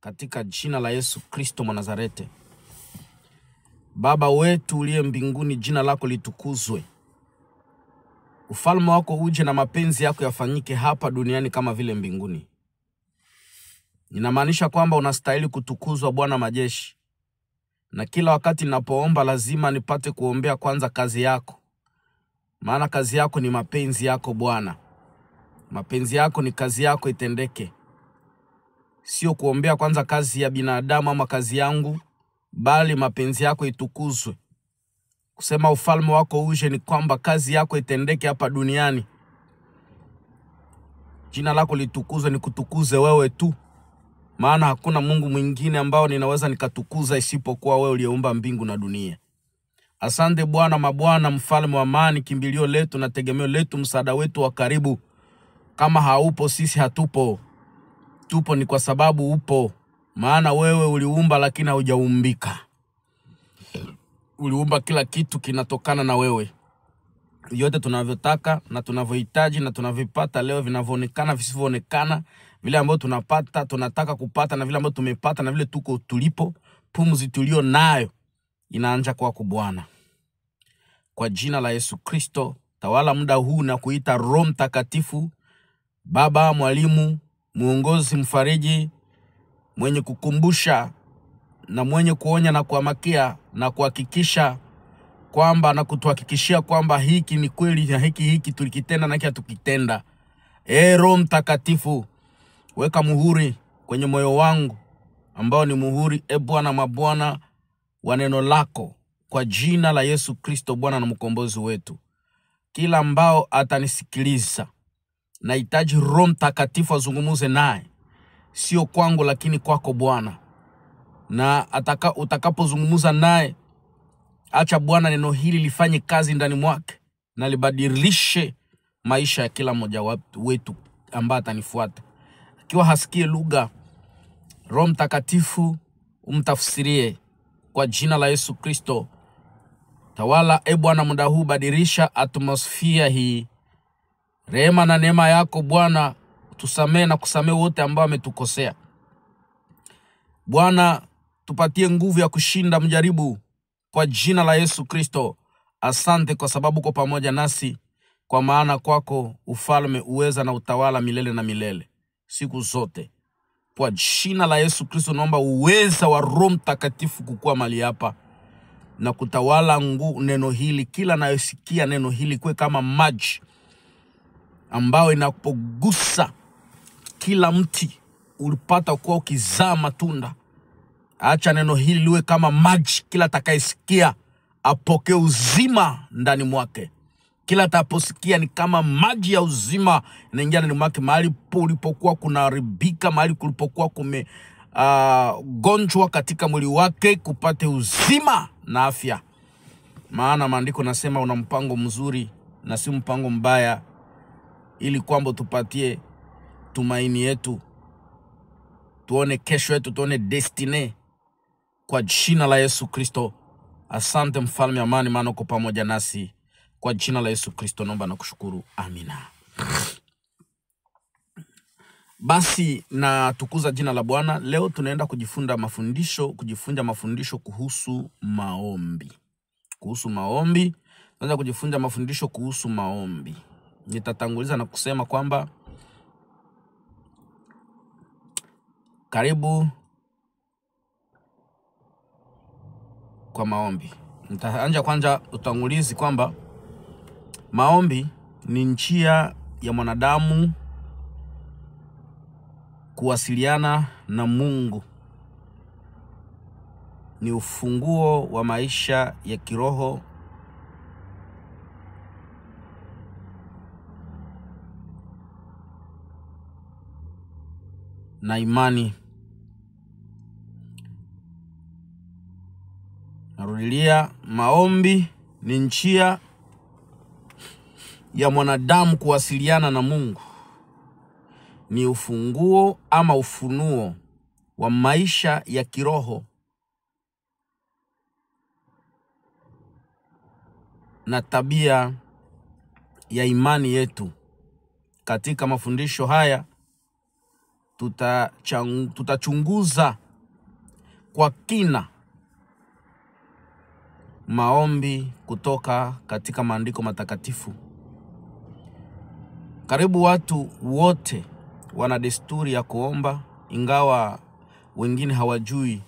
katika jina la Yesu Kristo mwa Nazareti. Baba wetu uliye mbinguni, jina lako litukuzwe. Ufalme wako uje na mapenzi yako yafanyike hapa duniani kama vile mbinguni. Inamaanisha kwamba unastahili kutukuzwa, Bwana majeshi. Na kila wakati ninapoomba lazima nipate kuombea kwanza kazi yako. Maana kazi yako ni mapenzi yako Bwana. Mapenzi yako ni kazi yako itendeke. Sio kuombea kwanza kazi ya binadamu ama kazi yangu, bali mapenzi yako itukuzwe. Kusema ufalme wako uje ni kwamba kazi yako itendeke hapa duniani. Jina lako litukuzwe, ni kutukuze wewe tu. Maana hakuna Mungu mwingine ambao ninaweza nikatukuza isipokuwa wewe uliyeumba mbingu na dunia. Asante Bwana mabwana, mfalme wa amani, kimbilio letu na tegemeo letu, msaada wetu wa karibu. Kama haupo sisi hatupo. Tupo ni kwa sababu upo. Maana wewe uliumba lakini haujaumbika. Uliumba kila kitu kinatokana na wewe. Yote tunavyotaka na tunavyohitaji na tunavyopata leo, vinavyoonekana visivyoonekana, vile ambavyo tunapata, tunataka kupata, na vile ambavyo tumepata, na vile tuko tulipo, pumzi tulio nayo inaanza kwako Bwana. Kwa jina la Yesu Kristo, tawala muda huu na kuita Roho Mtakatifu, Baba, mwalimu, muongozi, mfariji, mwenye kukumbusha na mwenye kuonya na kuhamakia na kuhakikisha kwamba na kutuhakikishia kwamba hiki ni kweli na hiki tulikitenda na hiki hatukitenda. Roho Mtakatifu, weka muhuri kwenye moyo wangu ambao ni muhuri, Bwana mabwana, wa neno lako, kwa jina la Yesu Kristo Bwana na mkombozi wetu. Kila ambao atanisikiliza, nahitaji Roho Mtakatifu azungumuze naye, sio kwangu lakini kwako Bwana. Na utakapozungumza naye, acha Bwana neno hili lifanye kazi ndani mwake na libadilishe maisha ya kila mmoja wetu ambaye atanifuata. Akiwa hasikie lugha, Roho Mtakatifu umtafsirie kwa jina la Yesu Kristo. Tawala Bwana muda huu, badilisha atmosphere hii. Rehema na neema yako Bwana, tusamee na kusamee wote ambao wametukosea. Bwana, tupatie nguvu ya kushinda mjaribu kwa jina la Yesu Kristo. Asante kwa sababu uko pamoja nasi, kwa maana kwako ufalme, uweza na utawala milele na milele, siku zote. Kwa jina la Yesu Kristo naomba uweza wa Roho Mtakatifu kukua mali hapa na kutawala neno hili. Kila nayosikia neno hili kwe kama maji ambao inapogusa kila mti ulipata kuwa ukizaa matunda. Acha neno hili liwe kama maji, kila atakayesikia apokee uzima ndani mwake. Kila ataposikia ni kama maji ya uzima inaingia ndani mwake. Mahali ulipokuwa kunaharibika, mahali kulipokuwa gonjwa katika mwili wake, kupate uzima na afya. Maana maandiko nasema una mpango mzuri na si mpango mbaya, ili kwamba tupatie tumaini yetu, tuone kesho yetu, tuone destiny. Kwa jina la Yesu Kristo, asante mfalme amani, maana uko pamoja nasi. Kwa jina la Yesu Kristo naomba na kushukuru. Amina. Basi na tukuza jina la Bwana. Leo tunaenda kujifunza mafundisho kuhusu maombi. Tunaanza kujifunza mafundisho kuhusu maombi. Nitatanguliza na kusema kwamba karibu kwa maombi. Nitaanza kwanza utangulizi kwamba maombi ni njia ya mwanadamu kuwasiliana na Mungu. Ni ufunguo wa maisha ya kiroho na imani. Narudilia, maombi ni njia ya mwanadamu kuwasiliana na Mungu. Ni ufunguo ama ufunuo wa maisha ya kiroho na tabia ya imani yetu. Katika mafundisho haya tutachunguza kwa kina maombi kutoka katika maandiko matakatifu. Karibu watu wote wana desturi ya kuomba, ingawa wengine hawajui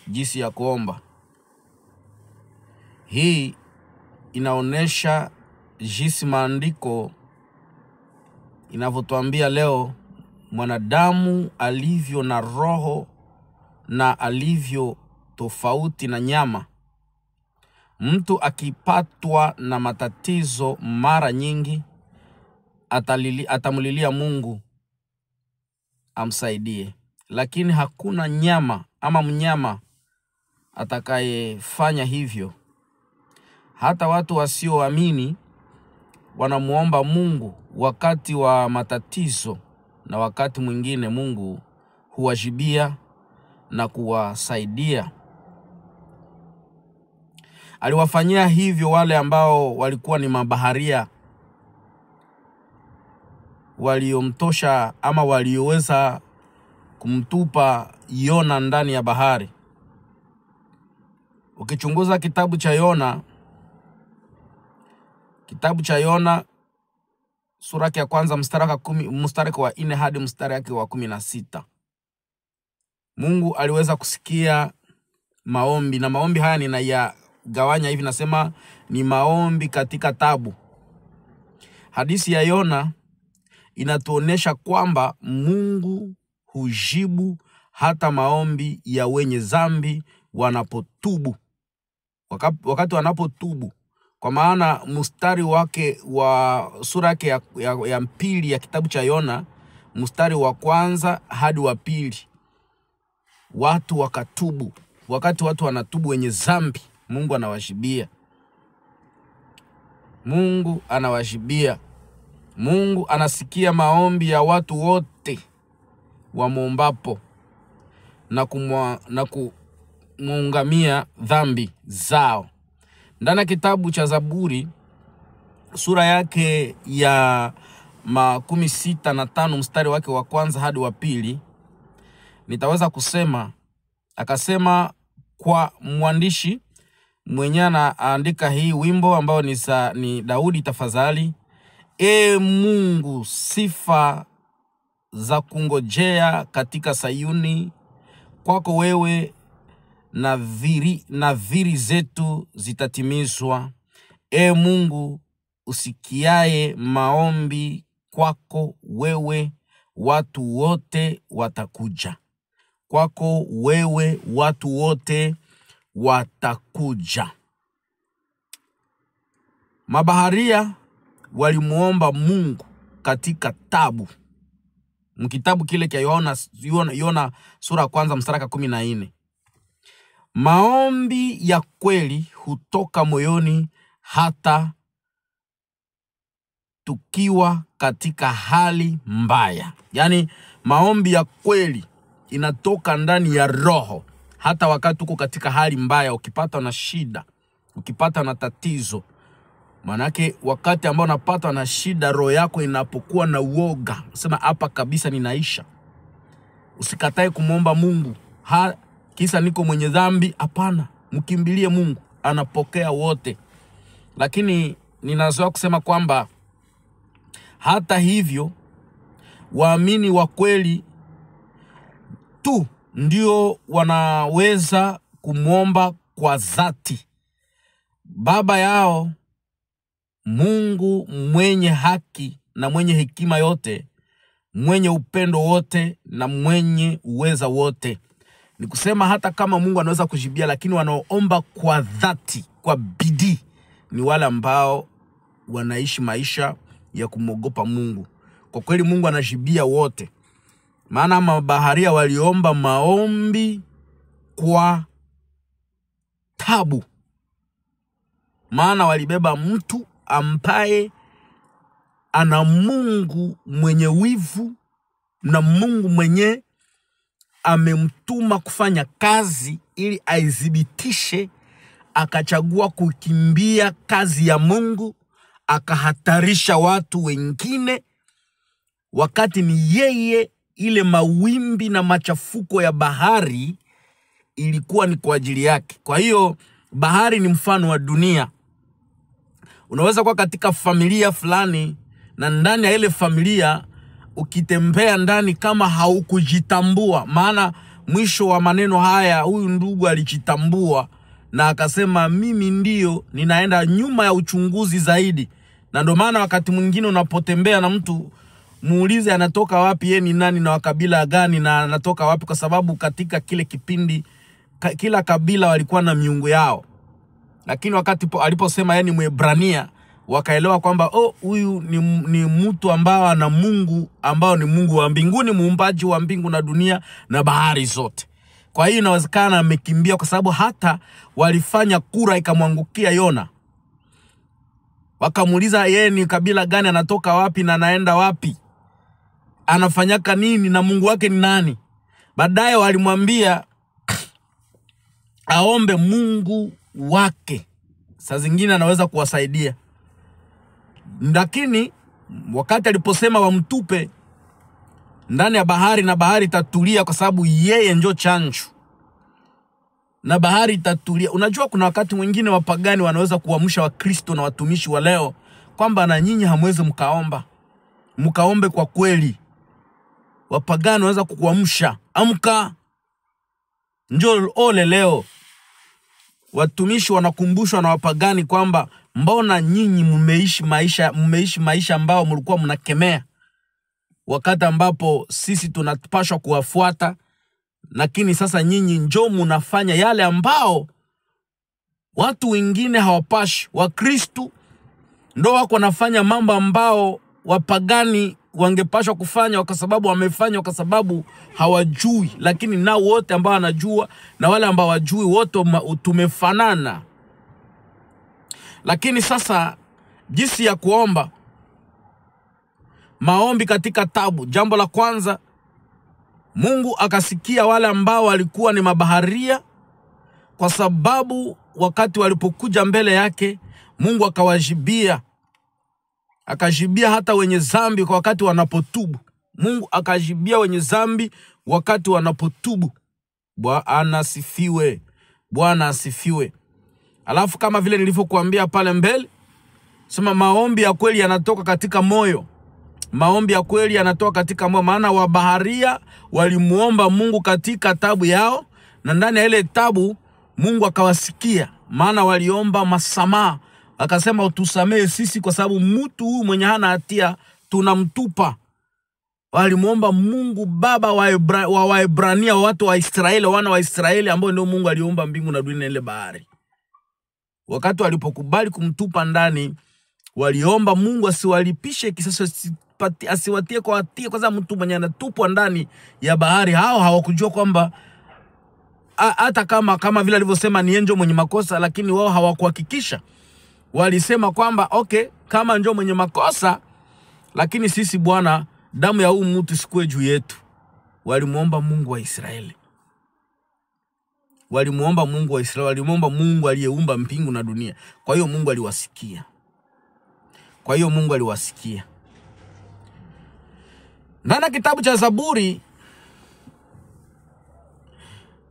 jinsi ya kuomba. Hii inaonesha jinsi maandiko inavyotuambia leo mwanadamu alivyo na roho na alivyo tofauti na nyama. Mtu akipatwa na matatizo mara nyingi atamulilia Mungu amsaidie, lakini hakuna nyama ama mnyama atakayefanya hivyo. Hata watu wasioamini wanamuomba Mungu wakati wa matatizo, na wakati mwingine Mungu huwajibia na kuwasaidia. Aliwafanyia hivyo wale ambao walikuwa ni mabaharia, waliomtosha ama walioweza kumtupa Yona ndani ya bahari. Ukichunguza kitabu cha Yona sura ya kwanza mstari wa 4 hadi mstari wa 16. Mungu aliweza kusikia maombi, na maombi haya ninayagawanya hivi, nasema ni maombi katika tabu. Hadithi ya Yona inatuonesha kwamba Mungu hujibu hata maombi ya wenye dhambi wanapotubu. Wakati wanapotubu, kwa maana mstari wake wa sura yake ya pili ya kitabu cha Yona, mstari wa 1 hadi wa 2, watu wakatubu. Wakati watu wanatubu wenye dhambi, Mungu anawajibia. Mungu anasikia maombi ya watu wote wamuombapo na kumuungamia dhambi zao. Ndani ya kitabu cha Zaburi sura yake ya 65 mstari wake wa 1 hadi wa 2, nitaweza kusema, akasema kwa mwandishi mwenye anaandika hii wimbo ambao ni Daudi, tafadhali Mungu, sifa za kungojea katika Sayuni, kwako wewe nadhiri zetu zitatimizwa. Mungu, usikiaye maombi, kwako wewe watu wote watakuja. Kwako wewe watu wote watakuja. Mabaharia walimuomba Mungu katika tabu. Mkitabu kile cha Yona sura ya 1 mstari wa 14. Maombi ya kweli hutoka moyoni hata tukiwa katika hali mbaya. Yani maombi ya kweli inatoka ndani ya roho hata wakati uko katika hali mbaya. Ukipata na shida, ukipata na tatizo, manake wakati ambao unapata na shida, roho yako inapokuwa na uoga, sema hapa kabisa ninaisha. Usikatae kumuomba Mungu kisa niko mwenye dhambi. Hapana, mkimbilie Mungu, anapokea wote. Lakini ninazoea kusema kwamba hata hivyo waamini wa kweli tu ndio wanaweza kumuomba kwa dhati Baba yao Mungu mwenye haki na mwenye hekima yote, mwenye upendo wote na mwenye uweza wote. Ni kusema hata kama Mungu anaweza kujibia, lakini wanaoomba kwa dhati, kwa bidii, ni wale ambao wanaishi maisha ya kumogopa Mungu. Kwa kweli Mungu anajibia wote. Maana mabaharia waliomba maombi kwa tabu. Maana walibeba mtu ambaye ana Mungu mwenye wivu, na Mungu mwenye amemtuma kufanya kazi ili aidhibitishe. Akachagua kukimbia kazi ya Mungu, akahatarisha watu wengine, wakati ni yeye ile mawimbi na machafuko ya bahari ilikuwa ni kwa ajili yake. Kwa hiyo bahari ni mfano wa dunia. Unaweza kuwa katika familia fulani, na ndani ya ile familia ukitembea ndani kama haukujitambua, maana mwisho wa maneno haya huyu ndugu alijitambua na akasema mimi ndio ninaenda nyuma ya uchunguzi zaidi. Na ndio maana wakati mwingine unapotembea na mtu, muulize anatoka wapi, yeye ni nani na wakabila gani na anatoka wapi, kwa sababu katika kile kipindi kila kabila walikuwa na miungu yao. Lakini wakati aliposema yeye ni Mwebrania, wakaelewa kwamba huyu ni mtu ambao ana Mungu ambao ni Mungu wa mbinguni, muumbaji wa mbingu na dunia na bahari zote. Kwa hiyo inawezekana amekimbia, kwa sababu hata walifanya kura ikamwangukia Yona. Wakamuuliza yeye ni kabila gani, anatoka wapi na anaenda wapi, anafanyaka nini na Mungu wake ni nani. Baadaye walimwambia aombe Mungu wake, saa zingine anaweza kuwasaidia. Lakini wakati aliposema wamtupe ndani ya bahari na bahari itatulia, kwa sababu yeye ndio chanjo, na bahari itatulia. Unajua kuna wakati mwingine wapagani wanaweza kuamsha Wakristo na watumishi wa leo kwamba na nyinyi hamwezi mkaombe kwa kweli. Wapagani wanaweza kukuamsha, amka, njoo ole leo. Watumishi wanakumbushwa na wapagani kwamba mbona nyinyi mmeishi maisha ambao mlikuwa mnakemea, wakati ambapo sisi tunapaswa kuwafuata, lakini sasa nyinyi njoo mnafanya yale ambao watu wengine hawapashi. Wakristo ndio wako nafanya mambo ambao wapagani wangepashwa kufanya, kwa sababu wamefanya kwa sababu hawajui. Lakini nao wote ambao wanajua na wale ambao hawajui wote tumefanana. Lakini sasa jinsi ya kuomba, maombi katika tabu. Jambo la kwanza, Mungu akasikia wale ambao walikuwa ni mabaharia, kwa sababu wakati walipokuja mbele yake Mungu akawajibia. Akajibia hata wenye dhambi kwa wakati wanapotubu. Mungu akajibia wenye dhambi wakati wanapotubu. Bwana asifiwe. Bwana asifiwe. Alafu kama vile nilivyokuambia pale mbele, sema maombi ya kweli yanatoka katika moyo. Maombi ya kweli yanatoka katika moyo, maana wabaharia walimuomba Mungu katika tabu yao, na ndani ya ile tabu Mungu akawasikia, maana waliomba masamaha. Akasema utusamehe sisi kwa sababu mtu huyu mwenye hana hatia tunamtupa. Walimuomba Mungu Baba wa Waebrania, watu wa Israeli, wana wa Israeli ambao ndio Mungu aliumba mbingu na dunia na ile bahari. Wakati walipokubali kumtupa ndani, waliomba Mungu asiwalipishe kisasi, asiwatie kwa hatia, kwa sababu mtu mwenye anatupwa ndani ya bahari. Hao hawakujua kwamba hata kama vile alivyosema ni enjo mwenye makosa, lakini wao hawakuhakikisha. Walisema kwamba kama ndio mwenye makosa, lakini sisi Bwana, damu ya huyu mtu isikue juu yetu. Walimuomba Mungu wa Israeli. Walimuomba Mungu wa Israeli, walimuomba Mungu aliyeumba mbingu na dunia. Kwa hiyo Mungu aliwasikia. Ndani kitabu cha Zaburi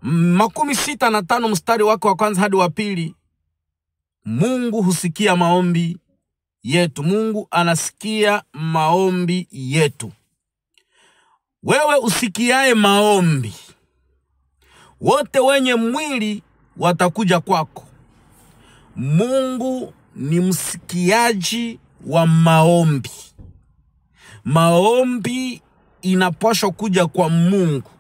65 mstari wake wa kwanza hadi wa pili, Mungu husikia maombi yetu. Mungu anasikia maombi yetu. Wewe usikiaye maombi, wote wenye mwili watakuja kwako. Mungu ni msikiaji wa maombi. Maombi inapaswa kuja kwa Mungu.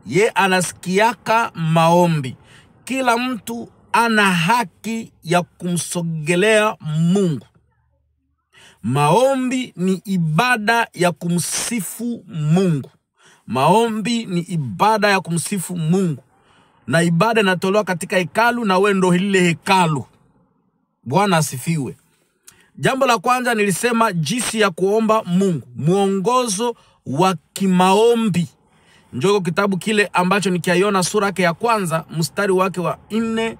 Ye anasikiaka maombi. Kila mtu ana haki ya kumsogelea Mungu. Maombi ni ibada ya kumsifu Mungu. Maombi ni ibada ya kumsifu Mungu. Na ibada inatolewa katika hekalu, na wewe ndio lile hekalu. Bwana asifiwe. Jambo la kwanza nilisema jinsi ya kuomba Mungu, muongozo wa kimaombi. Njoo kitabu kile ambacho nikiaiona sura yake ya kwanza mstari wake wa 4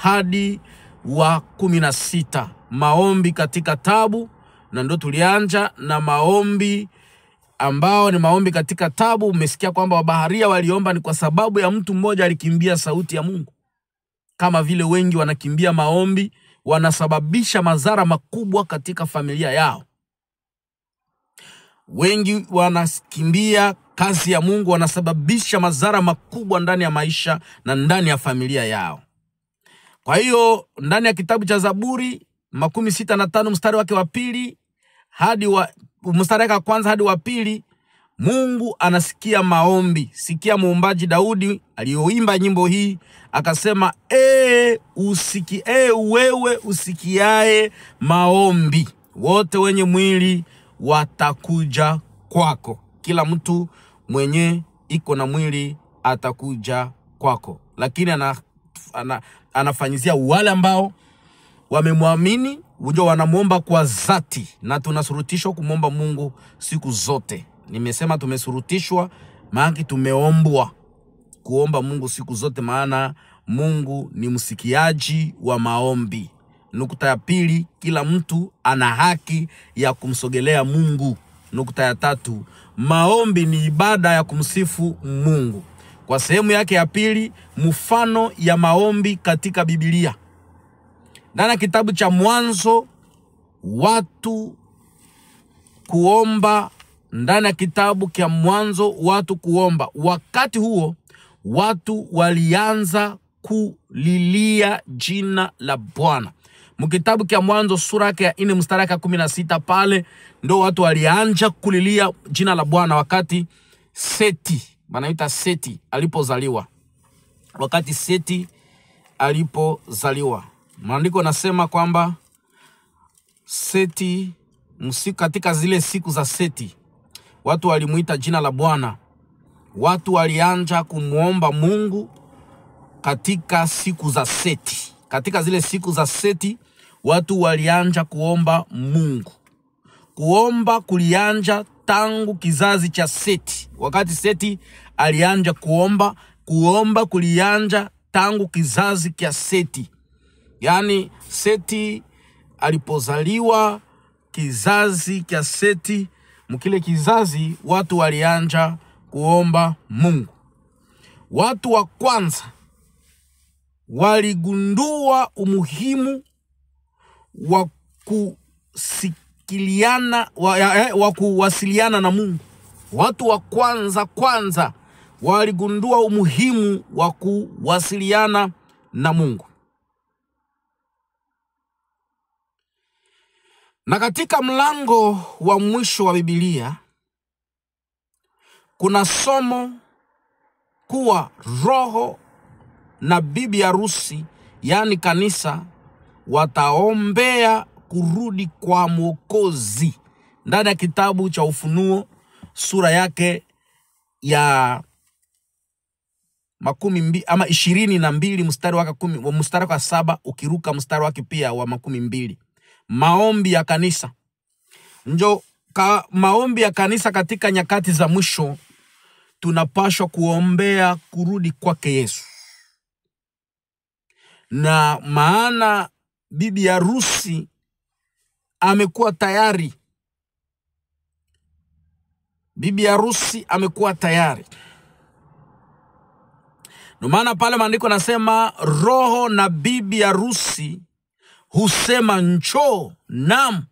hadi wa 16. Maombi katika tabu, na ndo tulianja na maombi ambao ni maombi katika tabu. Umesikia kwamba wabaharia waliomba ni kwa sababu ya mtu mmoja alikimbia sauti ya Mungu. Kama vile wengi wanakimbia maombi, wanasababisha madhara makubwa katika familia yao. Wengi wanakimbia kazi ya Mungu, wanasababisha madhara makubwa ndani ya maisha na ndani ya familia yao. Kwa hiyo ndani ya kitabu cha Zaburi 65 mstari wake wa pili hadi mstari wake wa kwanza hadi wa pili, Mungu anasikia maombi. Sikia muombaji Daudi aliyoimba nyimbo hii, akasema wewe usikiae maombi, wote wenye mwili watakuja kwako. Kila mtu mwenye iko na mwili atakuja kwako. Lakini anafanyizia wale ambao wamemwamini, ujio wanamuomba kwa dhati, na tunasurutishwa kumuomba Mungu siku zote. Nimesema tumesurutishwa, maana tumeombwa kuomba Mungu siku zote, maana Mungu ni msikiaji wa maombi. Nukta ya pili, kila mtu ana haki ya kumsogelea Mungu. Nukta ya tatu, maombi ni ibada ya kumsifu Mungu. Kwa sehemu yake ya pili, mfano ya maombi katika Biblia. Ndani ya kitabu cha Mwanzo, watu kuomba. Ndani ya kitabu cha Mwanzo, watu kuomba. Wakati huo watu walianza kulilia jina la Bwana. Mkitabu cha Mwanzo sura yake ya 4 mstari wa 16, pale ndo watu walianza kulilia jina la Bwana wakati Seti, wanaita Seti, alipozaliwa. Wakati Seti alipozaliwa, maandiko nasema kwamba Seti, katika zile siku za Seti, watu walimuita jina la Bwana. Watu walianza kumuomba Mungu katika siku za Seti. Katika zile siku za Seti, watu walianza kuomba Mungu. Kuomba kulianza tangu kizazi cha Seti. Wakati Seti alianza kuomba kulianza tangu kizazi cha Seti. Yani Seti alipozaliwa, kizazi cha Seti, mkile kizazi watu walianza kuomba Mungu. Watu wa kwanza waligundua umuhimu wa kuwasiliana na Mungu. Watu wa kwanza waligundua umuhimu wa kuwasiliana na Mungu. Na katika mlango wa mwisho wa Biblia kuna somo kuwa roho na bibi harusi, yani kanisa, wataombea kurudi kwa Mwokozi. Ndani ya kitabu cha Ufunuo sura yake ya 22 mstari wake 10, mstari wa 7, ukiruka mstari wake pia wa 12. Maombi ya kanisa. Maombi ya kanisa katika nyakati za mwisho, tunapaswa kuombea kurudi kwake Yesu. Na maana bibi harusi amekuwa tayari. Bibi harusi amekuwa tayari. Ndio maana pale maandiko nasema roho na bibi harusi husema njoo, naam,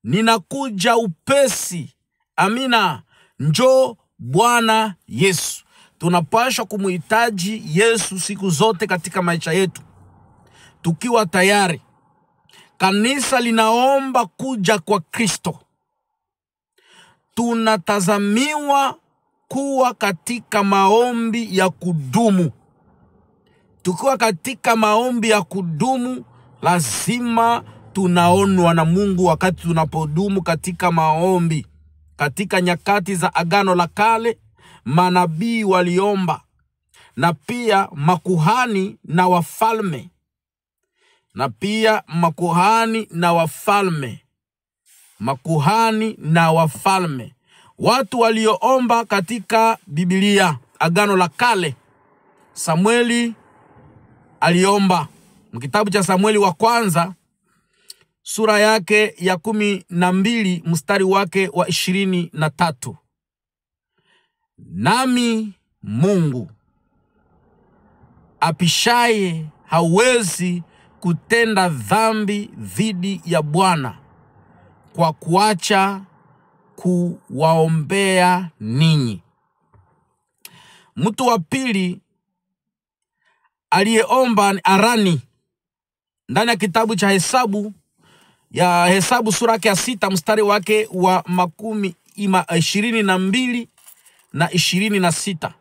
ninakuja upesi. Amina, njoo Bwana Yesu. Tunapaswa kumuhitaji Yesu siku zote katika maisha yetu, tukiwa tayari. Kanisa linaomba kuja kwa Kristo. Tunatazamiwa kuwa katika maombi ya kudumu. Tukiwa katika maombi ya kudumu, lazima tunaonwa na Mungu wakati tunapodumu katika maombi. Katika nyakati za Agano la Kale, manabii waliomba, na pia makuhani na wafalme. Makuhani na wafalme. Watu walioomba katika Biblia, Agano la Kale. Samueli aliomba. Mkitabu cha Samueli wa kwanza sura yake ya 12 mstari wake wa 23. Nami Mungu apishaye hawezi kutenda dhambi dhidi ya Bwana kwa kuacha kuwaombea ninyi. Mtu wa pili aliyeomba ni Arani. Ndani ya kitabu cha Hesabu sura ya 6 mstari wake wa 22 na 26.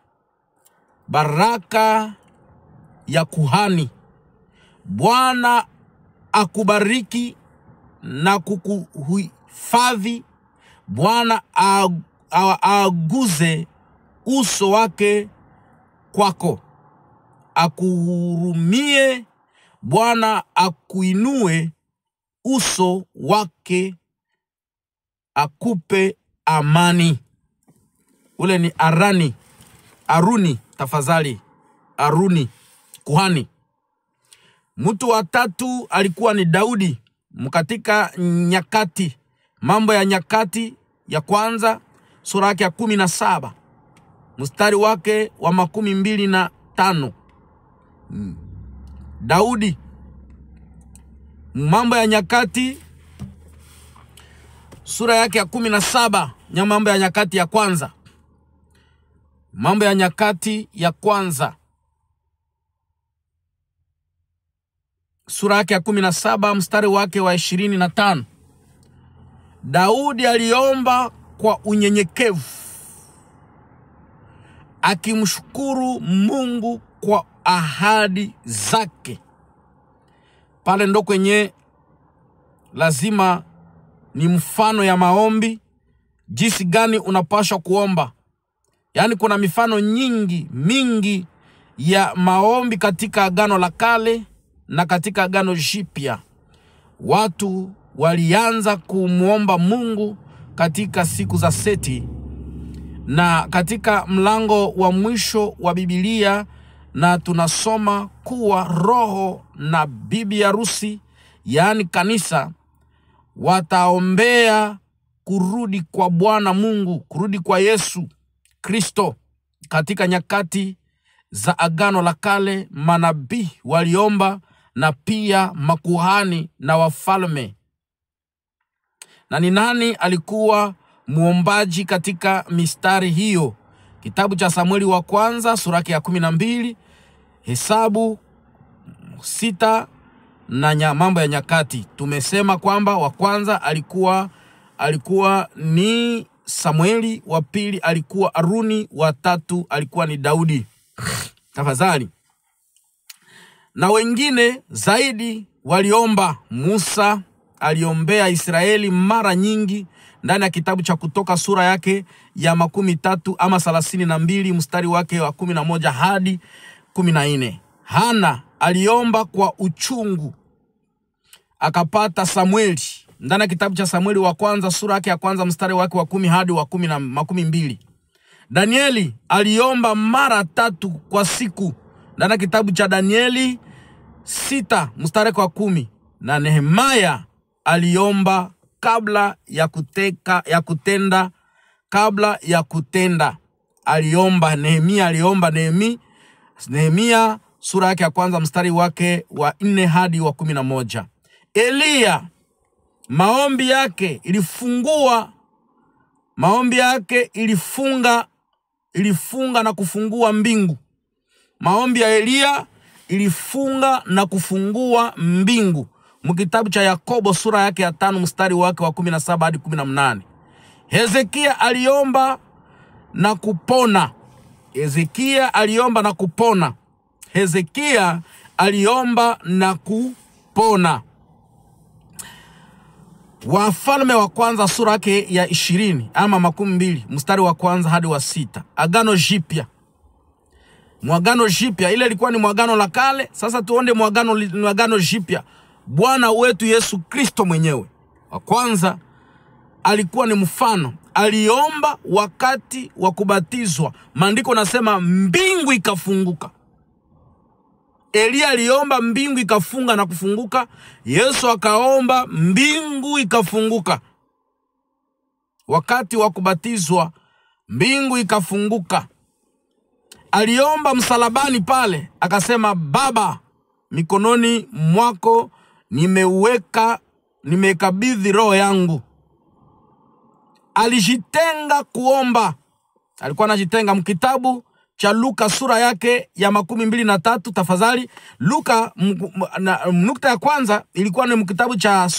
Baraka ya kuhani. Bwana akubariki na kukuhifadhi. Bwana aguze uso wake kwako, akuhurumie. Bwana akuinue uso wake, akupe amani. Ule ni Aruni, tafadhali. Aruni, kuhani. Mtu wa tatu alikuwa ni Daudi. Mkatika Nyakati, Mambo ya Nyakati ya kwanza sura yake ya 17 mstari wake wa 25. Daudi, Mambo ya Nyakati sura yake ya 17, Mambo ya Nyakati ya kwanza. Mambo ya Nyakati ya kwanza sura yake ya 17 mstari wake wa 25. Daudi aliomba kwa unyenyekevu, akimshukuru Mungu kwa ahadi zake. Pale ndo kwenye lazima ni mfano ya maombi, jinsi gani unapaswa kuomba. Yaani kuna mifano mingi ya maombi katika Agano la Kale na katika Agano Jipya. Watu walianza kumuomba Mungu katika siku za Seti, na katika mlango wa mwisho wa Biblia na tunasoma kuwa roho na bibi harusi, yaani kanisa, wataombea kurudi kwa Bwana Mungu, kurudi kwa Yesu Kristo. Katika nyakati za Agano la Kale, manabii waliomba na pia makuhani na wafalme. Na ni nani alikuwa muombaji katika mistari hiyo? Kitabu cha Samueli wa kwanza sura ya 12, Hesabu 6 na Mambo ya Nyakati. Tumesema kwamba wa kwanza alikuwa ni Samueli, wa pili alikuwa Aruni, wa tatu alikuwa ni Daudi. Tafadhali. Na wengine zaidi waliomba. Musa aliombea Israeli mara nyingi ndani ya kitabu cha Kutoka sura yake ya 13 ama 32 mstari wake wa 11 hadi 14. Hana aliomba kwa uchungu, akapata Samueli ndani ya kitabu cha Samueli wa kwanza sura yake ya kwanza mstari wake wa 10 hadi wa 12. Danieli aliomba mara 3 kwa siku ndani ya kitabu cha Danieli 6 mstari wa 10. Na Nehemia aliomba kabla ya kutenda. Aliomba Nehemia sura yake ya kwanza mstari wake wa 4 hadi wa 11. Elia maombi yake ilifunga na kufungua mbingu. Maombi ya Elia ilifunga na kufungua mbingu. Mkitabu cha Yakobo sura yake ya 5 mstari wake wa 17 hadi 18. Hezekia aliomba na kupona. Wafalme wa kwanza sura yake ya 20 ama 12 mstari wa kwanza hadi wa 6. Agano Jipya. Mwagano Jipya, ile ilikuwa ni mwagano la kale, sasa tuone mwagano Jipya. Bwana wetu Yesu Kristo mwenyewe wa kwanza alikuwa ni mfano. Aliomba wakati wa kubatizwa. Maandiko nasema mbingu ikafunguka. Elia aliomba mbingu ikafunga na kufunguka. Yesu akaomba mbingu ikafunguka. Wakati wa kubatizwa mbingu ikafunguka. Aliomba msalabani pale, akasema, Baba, mikononi mwako nimekabidhi roho yangu. Alijitenga kuomba. Alikuwa anajitenga. Mkitabu cha Luka sura yake ya 23, tafadhali. Luka nukta ya kwanza ilikuwa ni mkitabu cha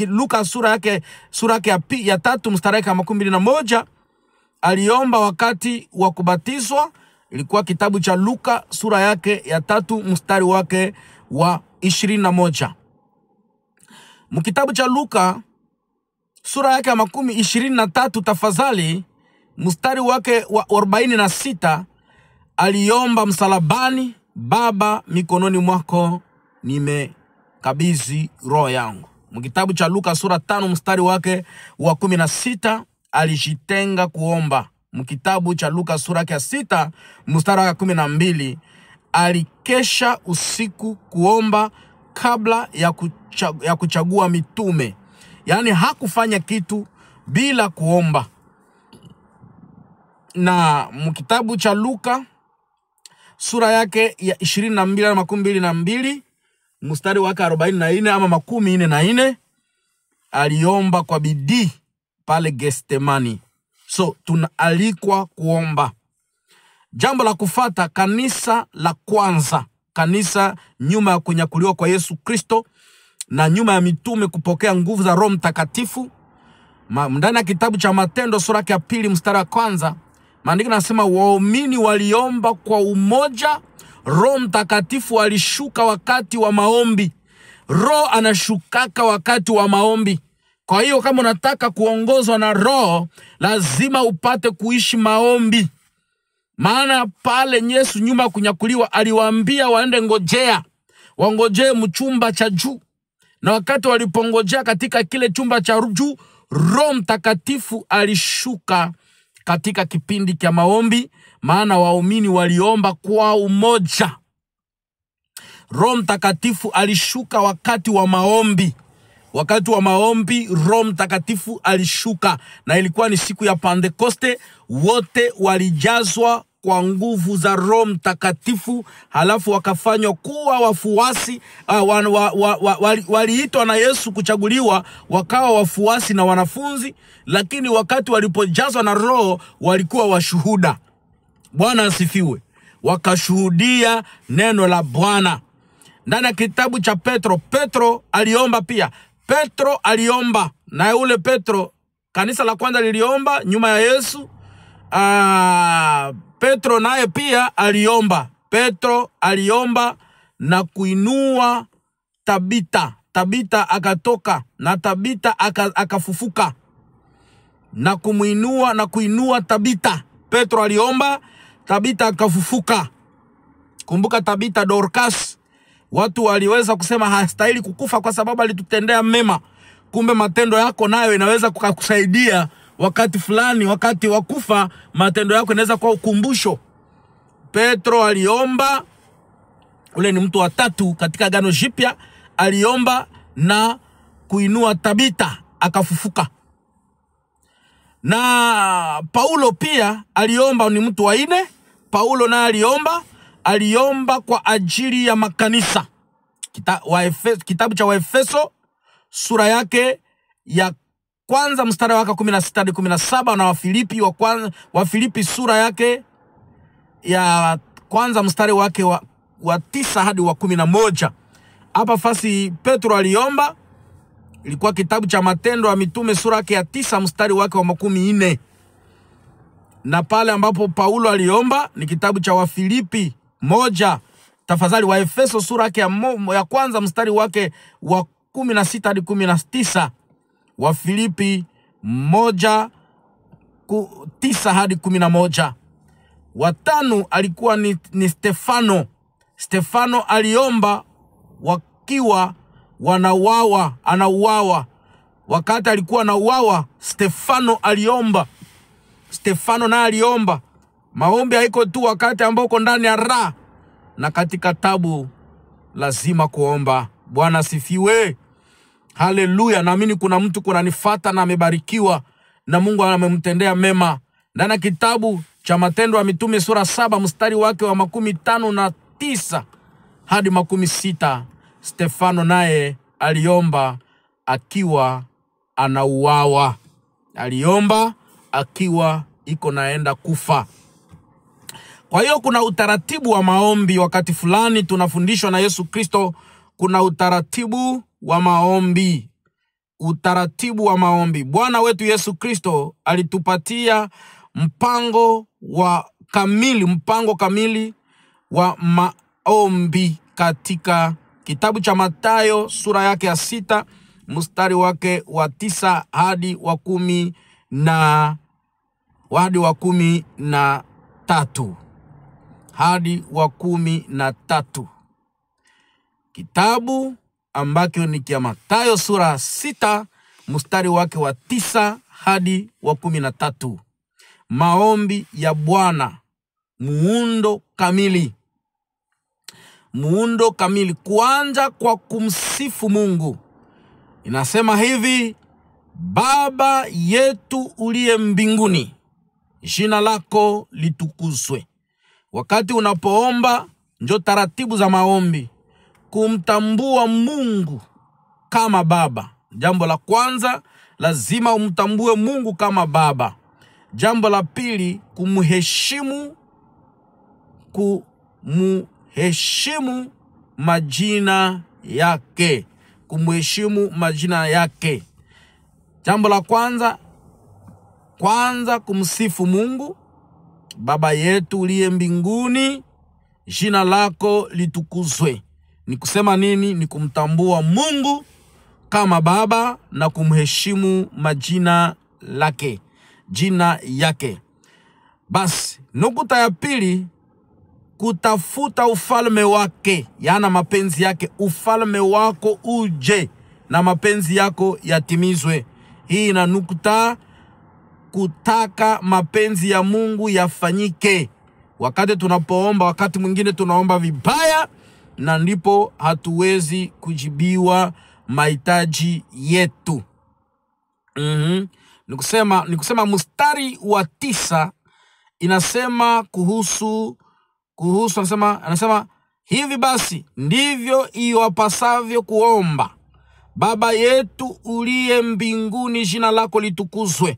Luka sura yake ya 3 mstari wake 21. Aliomba wakati wa kubatizwa. Ilikuwa kitabu cha Luka sura yake ya 3 mstari wake wa 21. Mkitabu cha Luka sura yake ya 23, tafadhali, mstari wake wa 46, aliomba msalabani, Baba, mikononi mwako nimekabidhi roho yangu. Mkitabu cha Luka sura 5 mstari wake wa 16, alijitenga kuomba. Mkitabu cha Luka sura yake ya 6 mstari wa 12, alikesha usiku kuomba kabla ya kuchagua mitume. Yani hakufanya kitu bila kuomba. Na mkitabu cha Luka sura yake ya 22 mstari wake 44 ama 44, aliomba kwa bidii pale Getsemani. So tunaalikwa kuomba. Jambo la kufata, kanisa la kwanza, kanisa nyuma ya kunyakuliwa kwa Yesu Kristo na nyuma ya mitume kupokea nguvu za Roho Mtakatifu, ndani ya kitabu cha Matendo sura ya 2 mstari wa 1, maandiko yanasema, waumini waliomba kwa umoja, Roho Mtakatifu alishuka wakati wa maombi. Roho anashukaka wakati wa maombi. Kwa hiyo kama unataka kuongozwa na Roho, lazima upate kuishi maombi. Maana pale Yesu nyuma kunyakuliwa aliwaambia waende wangojee mchumba cha juu. Na wakati walipongojea katika kile chumba cha juu, Roho Mtakatifu alishuka katika kipindi cha maombi, maana waumini waliomba kwa umoja. Roho Mtakatifu alishuka wakati wa maombi. Wakati wa maombi Roho Mtakatifu alishuka, na ilikuwa ni siku ya Pentekoste. Wote walijazwa kwa nguvu za Roho Mtakatifu, halafu wakafanywa kuwa wafuasi. Waliitwa na Yesu kuchaguliwa wakawa wafuasi na wanafunzi, lakini wakati walipojazwa na Roho walikuwa washuhuda. Bwana asifiwe. Wakashuhudia neno la Bwana. Ndani ya kitabu cha Petro aliomba pia. Petro aliomba, na ule Petro, kanisa la kwanza liliomba nyuma ya Yesu. Petro naye pia aliomba. Petro aliomba na kuinua Tabita. Tabita akatoka, na Tabita akafufuka na kumuinua na kuinua Tabita. Petro aliomba, Tabita akafufuka. Kumbuka Tabita, Dorcas. Watu waliweza kusema hastahili kukufa kwa sababu alitutendea mema. Kumbe matendo yako nayo inaweza kukusaidia wakati fulani, wakati wa kufa, matendo yako inaweza kuwa ukumbusho. Petro aliomba, ule ni mtu wa 3 katika Agano Jipya, aliomba na kuinua Tabita akafufuka. Na Paulo pia aliomba, ni mtu wa 4. Paulo naye aliomba kwa ajili ya makanisa. Kitabu cha Waefeso sura yake ya 1 mstari wake 16 hadi 17, na Wafilipi sura yake ya 1 mstari wake wa 9 hadi wa 11. Hapa fasi Petro aliomba ilikuwa kitabu cha Matendo ya Mitume sura yake ya 9 mstari wake wa 14. Na pale ambapo Paulo aliomba ni kitabu cha Wafilipi 1. Tafadhali, Waefeso sura yake ya 1 mstari wake wa 16 hadi 19. Wafilipi 1:9 hadi 11. Wa 5 alikuwa ni Stefano. Stefano aliomba wakiwa anauawa. Wakati alikuwa anauawa, Stefano aliomba. Stefano naye aliomba. Maombi haiko tu wakati ambao uko ndani ya raha, na katika tabu lazima kuomba. Bwana asifiwe. Haleluya. Naamini kuna mtu kunanifuata na amebarikiwa na Mungu amemtendea mema. Ndani ya kitabu cha Matendo ya Mitume sura 7 mstari wake wa 59 hadi 60, Stefano naye aliomba akiwa anauawa. Aliomba akiwa iko naenda kufa. Kwa hiyo kuna utaratibu wa maombi. Wakati fulani tunafundishwa na Yesu Kristo, kuna utaratibu wa maombi. Utaratibu wa maombi. Bwana wetu Yesu Kristo alitupatia mpango kamili wa maombi katika kitabu cha Mathayo sura yake ya 6 mstari wake wa 9 hadi wa 13 hadi wa 13. Kitabu ambacho ni kia Mathayo sura 6 mstari wake wa 9 hadi wa 13. Maombi ya Bwana, muundo kamili. Muundo kamili, kuanza kwa kumsifu Mungu. Inasema hivi: Baba yetu uliye mbinguni, jina lako litukuzwe. Wakati unapoomba, ndio taratibu za maombi. Kumtambua Mungu kama Baba. Jambo la kwanza, lazima umtambue Mungu kama Baba. Jambo la pili, kumheshimu majina yake. Kumheshimu majina yake. Jambo la kwanza kumsifu Mungu. Baba yetu uliye mbinguni, jina lako litukuzwe. Ni kusema nini? Ni kumtambua Mungu kama Baba na kumheshimu majina lake, jina yake. Basi, nukta ya pili, kutafuta ufalme wake, yana mapenzi yake. Ufalme wako uje na mapenzi yako yatimizwe. Hii ina nukta, kutaka mapenzi ya Mungu yafanyike. Wakati tunapoomba, wakati mwingine tunaomba vibaya, na ndipo hatuwezi kujibiwa mahitaji yetu. Nikusema mstari wa 9 inasema kuhusu anasema hivi: basi ndivyo iwapasavyo kuomba. Baba yetu uliye mbinguni, jina lako litukuzwe.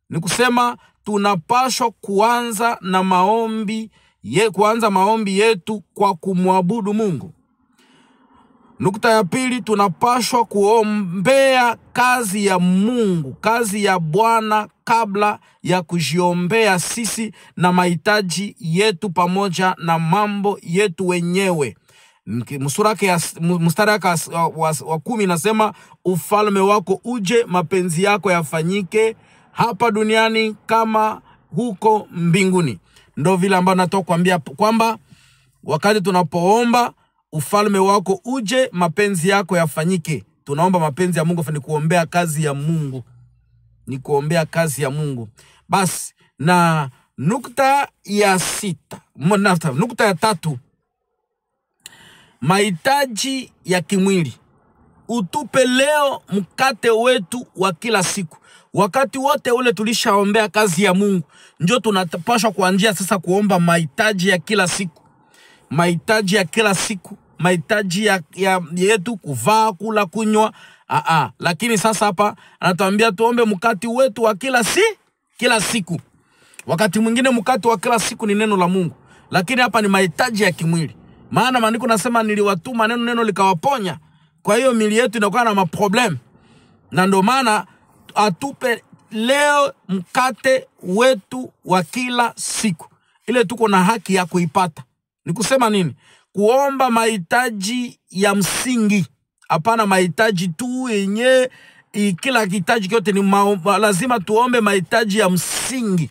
Nikusema tunapaswa kuanza maombi yetu kwa kumwabudu Mungu. Nukta ya pili, tunapaswa kuombea kazi ya Mungu, kazi ya Bwana, kabla ya kujiombea sisi na mahitaji yetu pamoja na mambo yetu wenyewe. Mstari wa 10 inasema ufalme wako uje, mapenzi yako yafanyike hapa duniani kama huko mbinguni. Ndio vile ambao natoka kuambia kwamba wakati tunapoomba ufalme wako uje, mapenzi yako yafanyike, tunaomba mapenzi ya Mungu, ni kuombea kazi ya Mungu. Ni kuombea kazi ya Mungu. Basi, na nukta ya 3, mahitaji ya kimwili. Utupe leo mkate wetu wa kila siku. Wakati wote ule tulishaombea kazi ya Mungu, ndio tunapaswa kuanzia sasa kuomba mahitaji ya kila siku. Mahitaji ya kila siku, mahitaji yetu, kuvaa, kula, kunywa. Lakini sasa hapa anatuambia tuombe mkate wetu wa kila siku. Wakati mwingine mkate wa kila siku ni neno la Mungu, lakini hapa ni mahitaji ya kimwili. Maana maandiko nasema niliwatuma neno likawaponya. Kwa hiyo mili yetu inakuwa na maproblem. Na ndio maana atupe leo mkate wetu wa kila siku. Ile tuko na haki ya kuipata. Ni kusema nini? Kuomba mahitaji ya msingi. Hapana mahitaji tu yenye, kila kihitaji kyote ni lazima tuombe mahitaji ya msingi.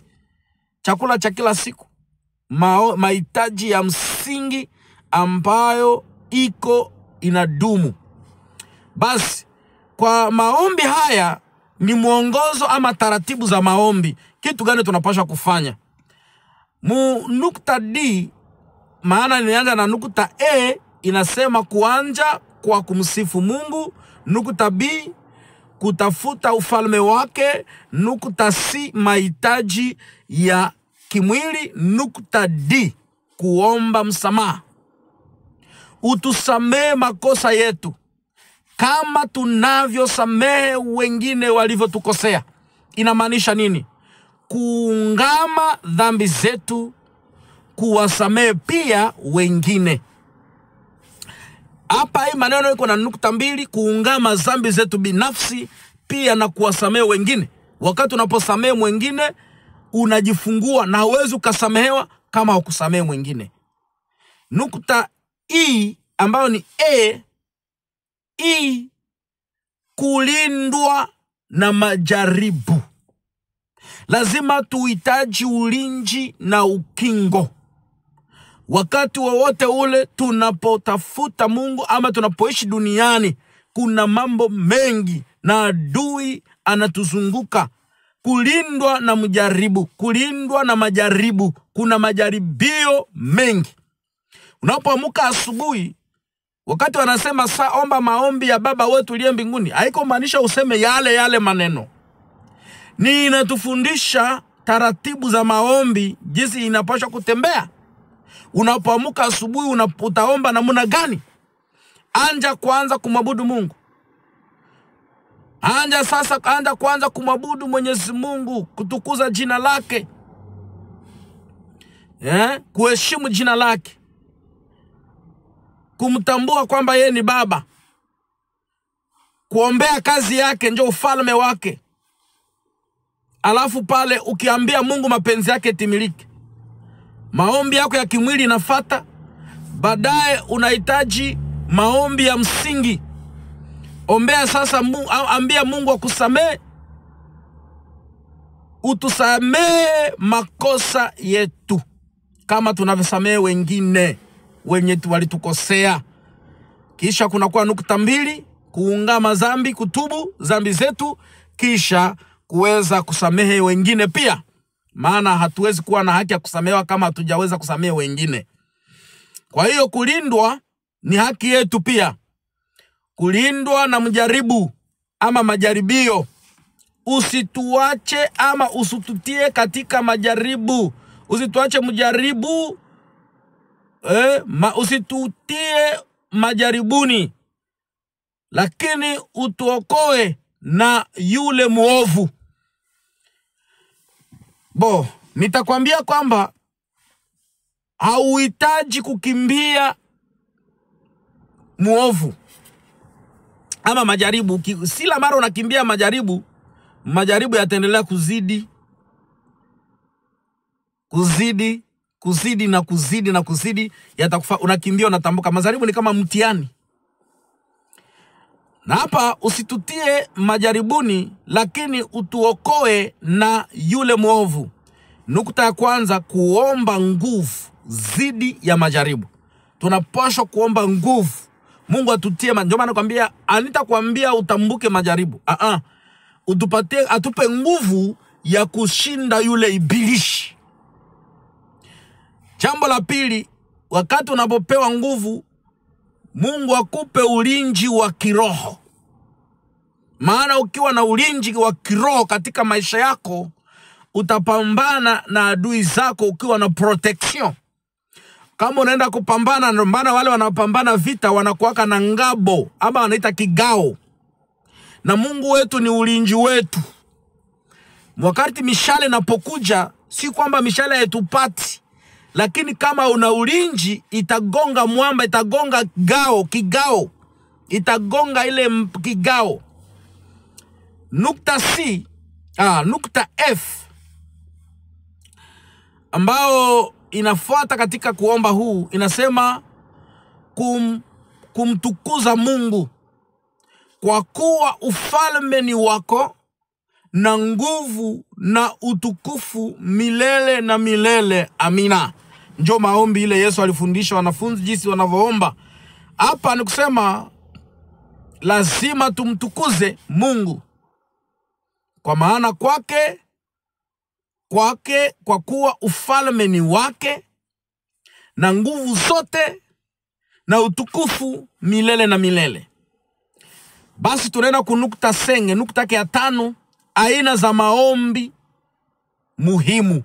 Chakula cha kila siku. Mahitaji ya msingi ambayo inadumu. Basi, kwa maombi haya ni mwongozo ama taratibu za maombi. Kitu gani tunapaswa kufanya? Nukta D, maana nilianza na nukta E, inasema kuanja kwa kumsifu Mungu. Nukta B, kutafuta ufalme wake. Nukta C, mahitaji ya kimwili. Nukta D, kuomba msamaha. Utusamee makosa yetu kama tunavyosamehe wengine walivyotukosea. Inamaanisha nini? Kuungama dhambi zetu, kuwasamehe pia wengine. Hapa hii maneno iko na nukta mbili: kuungama dhambi zetu binafsi pia na kuwasamehe wengine. Wakati unaposamehe mwingine unajifungua, na huwezi ukasamehewa kama hukusamehe mwingine. Nukta E ambayo ni kulindwa na majaribu. Lazima tuhitaji ulinzi na ukingo. Wakati wowote ule tunapotafuta Mungu ama tunapoishi duniani, kuna mambo mengi na adui anatuzunguka. Kulindwa na mjaribu, kulindwa na majaribu. Kuna majaribio mengi. Unapoamka asubuhi, wakati wanasema omba maombi ya Baba wetu uliye mbinguni, haiko maanisha useme yale maneno. Ni inatufundisha taratibu za maombi, jinsi inapaswa kutembea. Unapoamka asubuhi utaomba namna gani? Anja kwanza kumwabudu Mungu. Anja kwanza kumwabudu Mwenyezi Mungu, kutukuza jina lake. Kuheshimu jina lake. Kumtambua kwamba yeye ni Baba. Kuombea kazi yake, ndio ufalme wake. Alafu pale ukiambia Mungu mapenzi yake timilike. Maombi yako ya kimwili inafuata. Baadaye unahitaji maombi ya msingi. Ombea sasa ambia Mungu akusamehe. Utusamehe makosa yetu kama tunavyosamehe wengine wenye walitukosea. Kisha kunakuwa nukta mbili: kuungama dhambi, kutubu dhambi zetu, kisha kuweza kusamehe wengine pia. Maana hatuwezi kuwa na haki ya kusamehewa kama hatujaweza kusamehe wengine. Kwa hiyo kulindwa ni haki yetu pia. Kulindwa na mjaribu ama majaribio. Usituache ama usitutie katika majaribu. Usituache mjaribu. Usitutie majaribuni, lakini utuokoe na yule muovu. Nitakwambia kwamba hauhitaji kukimbia muovu ama majaribu. Sila mara unakimbia majaribu yataendelea kuzidi na kuzidi, yatakufa. Unakimbia, unatambuka. Majaribu ni kama mtihani. Na hapa usitutie majaribuni, lakini utuokoe na yule muovu. Nukta ya kwanza, kuomba nguvu zidi ya majaribu. Tunapaswa kuomba nguvu. Mungu atutie. Ndio maana nakwambia, anitakwambia utambuke majaribu. Atupe nguvu ya kushinda yule ibilishi. Jambo la pili, wakati unapopewa nguvu, Mungu akupe ulinzi wa kiroho. Maana ukiwa na ulinzi wa kiroho katika maisha yako, utapambana na adui zako ukiwa na protection. Kama unaenda kupambana, ndio maana wale wanapambana vita wanakuwaka na ngabo ama wanaita kigao. Na Mungu wetu ni ulinzi wetu. Wakati mishale inapokuja, si kwamba mishale haitupati, lakini kama una ulinzi, itagonga mwamba, itagonga kigao. Itagonga ile kigao. Nukta F ambao inafuata katika kuomba huu, inasema kumtukuza Mungu, kwa kuwa ufalme ni wako na nguvu na utukufu milele na milele. Amina. Ndio maombi ile Yesu alifundisha wanafunzi jinsi wanavyoomba. Hapa ni kusema lazima tumtukuze Mungu, kwa maana kwake, kwa kuwa ufalme ni wake na nguvu zote na utukufu milele na milele. Basi tunaenda kunukta senge, nukta ya 5, aina za maombi muhimu.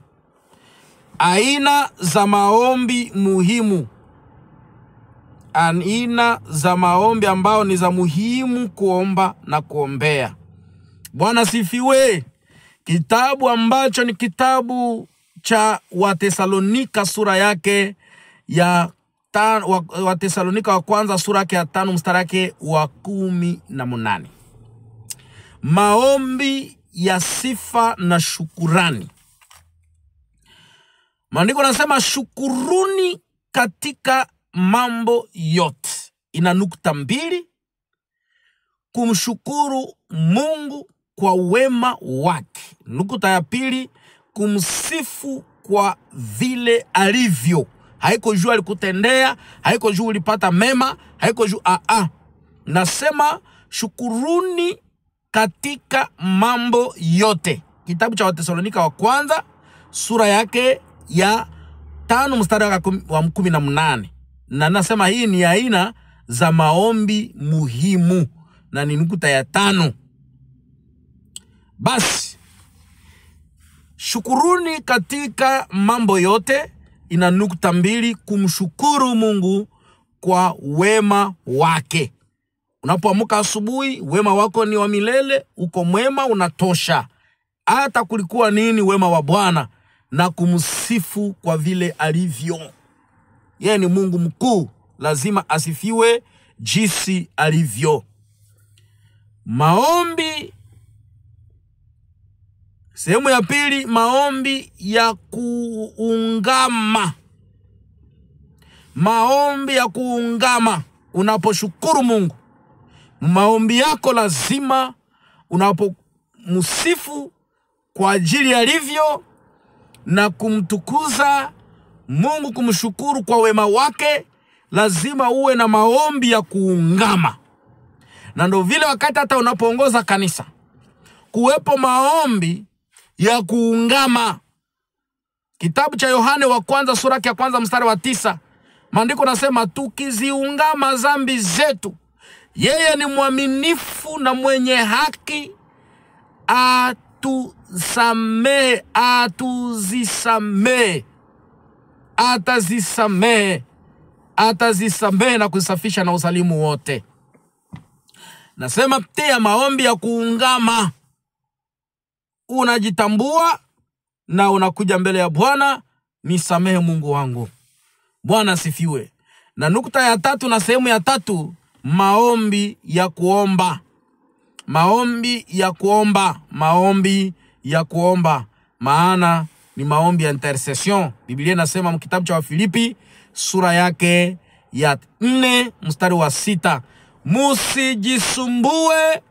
Aina za maombi muhimu. Aina za maombi ambao ni za muhimu kuomba na kuombea. Bwana sifiwe. Kitabu ambacho ni kitabu cha Watesalonika sura yake ya Watesalonika wa kwanza sura yake ya 5 mstari wake wa 18. Maombi ya sifa na shukurani. Maandiko nasema shukuruni katika mambo yote. Ina nukta 2. Kumshukuru Mungu kwa wema wake. Nukta ya 2, kumsifu kwa vile alivyo. Haiko juu alikutendea, haiko juu ulipata mema, haiko juu nasema shukuruni katika mambo yote. Kitabu cha Watesalonika wa kwanza sura yake ya 5 mstari wa 18. Na nasema hii ni aina za maombi muhimu na ni nukta ya 5. Basi shukuruni katika mambo yote ina nukta 2, kumshukuru Mungu kwa wema wake. Unapoamka asubuhi, wema wako ni wa milele, uko mwema, unatosha. Hata kulikuwa nini, wema wa Bwana, na kumsifu kwa vile alivyo. Yeye ni Mungu mkuu, lazima asifiwe jinsi alivyo. Maombi sehemu ya 2, maombi ya kuungama. Maombi ya kuungama. Unaposhukuru Mungu, maombi yako lazima unapomsifu kwa ajili alivyo na kumtukuza Mungu, kumshukuru kwa wema wake, lazima uwe na maombi ya kuungama. Na ndio vile wakati hata unapoongoza kanisa, kuwepo maombi ya kuungama. Kitabu cha Yohane wa kwanza sura ya kwanza mstari wa 9. Maandiko nasema tukiziungama dhambi zetu, yeye ni mwaminifu na mwenye haki atazisamehe na kusafisha na usalimu wote. Nasema pia maombi ya kuungama. Unajitambua na unakuja mbele ya Bwana, nisamehe Mungu wangu. Bwana sifiwe. Na nukta ya 3 na sehemu ya 3, maombi ya kuomba. Maombi ya kuomba. Maombi ya kuomba. Maana ni maombi ya intercession. Biblia inasema mkitabu cha Wafilipi sura yake ya 4 mstari wa 6, musijisumbue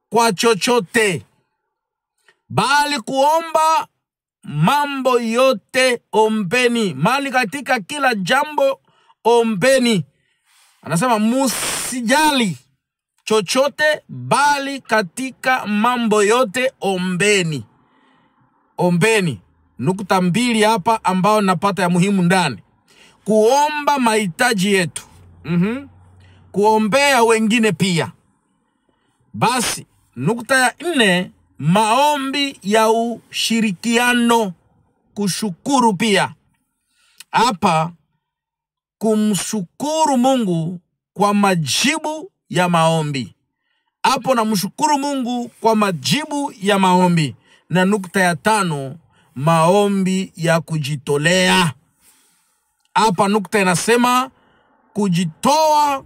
kwa chochote, bali kuomba mambo yote ombeni. Mali katika kila jambo ombeni. Anasema musijali chochote, bali katika mambo yote ombeni. Ombeni. Nukta 2 hapa ambao napata ya muhimu ndani. Kuomba mahitaji yetu. Kuombea wengine pia. Basi nukta ya 4, maombi ya ushirikiano. Kushukuru pia. Hapa kumshukuru Mungu kwa majibu ya maombi. Hapo na mshukuru Mungu kwa majibu ya maombi. Na nukta ya 5, maombi ya kujitolea. Hapa nukta inasema kujitoa